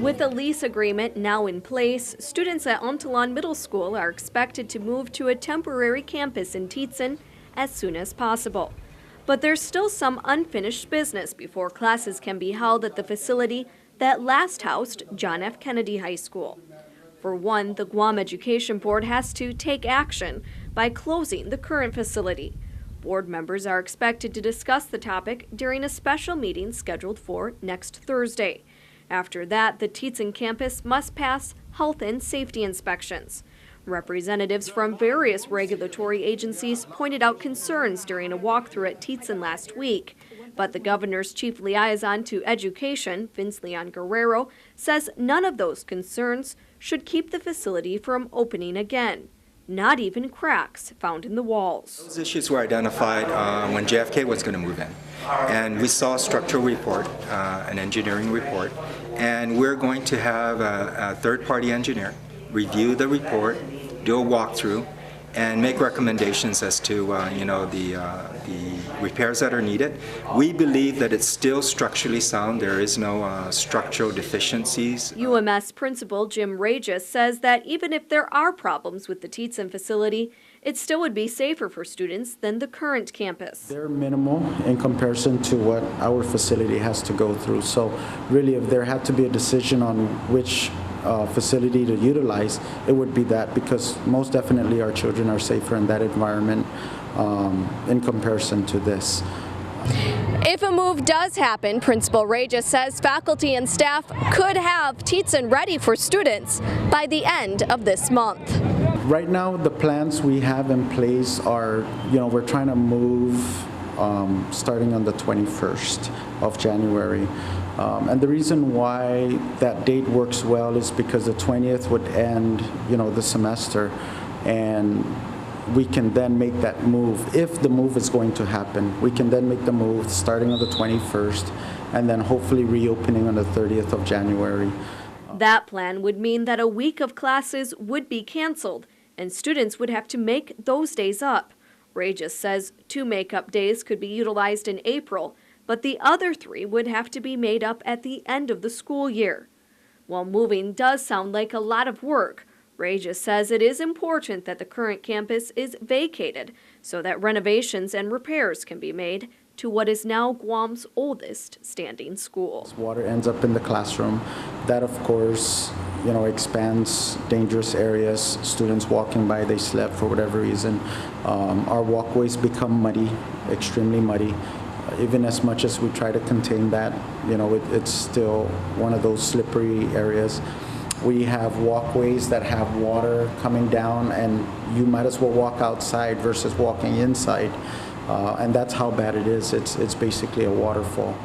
With a lease agreement now in place, students at Untalan Middle School are expected to move to a temporary campus in Tiyan as soon as possible. But there's still some unfinished business before classes can be held at the facility that last housed John F. Kennedy High School. For one, the Guam Education Board has to take action by closing the current facility. Board members are expected to discuss the topic during a special meeting scheduled for next Thursday. After that, the Tiyan campus must pass health and safety inspections. Representatives from various regulatory agencies pointed out concerns during a walkthrough at Tiyan last week. But the governor's chief liaison to education, Vince Leon Guerrero, says none of those concerns should keep the facility from opening again. Not even cracks found in the walls. Those issues were identified when JFK was going to move in. And we saw a structural report, an engineering report, and we're going to have a third-party engineer review the report, do a walkthrough, and make recommendations as to the repairs that are needed. We believe that it's still structurally sound. There is no structural deficiencies. UMS Principal Jim Regis says that even if there are problems with the Tiyan facility, it still would be safer for students than the current campus. They're minimal in comparison to what our facility has to go through. So really, if there had to be a decision on which facility to utilize, it would be that, because most definitely our children are safer in that environment in comparison to this. If a move does happen, Principal Regis says faculty and staff could have Tiyan ready for students by the end of this month. Right now, the plans we have in place are, we're trying to move starting on the 21st of January. And the reason why that date works well is because the 20th would end, the semester, and we can then make that move. If the move is going to happen, we can then make the move starting on the 21st and then hopefully reopening on the 30th of January. That plan would mean that a week of classes would be canceled and students would have to make those days up. Regis says 2 make-up days could be utilized in April, but the other 3 would have to be made up at the end of the school year. While moving does sound like a lot of work, Regis says it is important that the current campus is vacated so that renovations and repairs can be made to what is now Guam's oldest standing school. Water ends up in the classroom. That, of course, expands dangerous areas. Students walking by, they slip for whatever reason. Our walkways become muddy, extremely muddy. Even as much as we try to contain that, it's still one of those slippery areas. We have walkways that have water coming down, and you might as well walk outside versus walking inside. And that's how bad it is. It's basically a waterfall.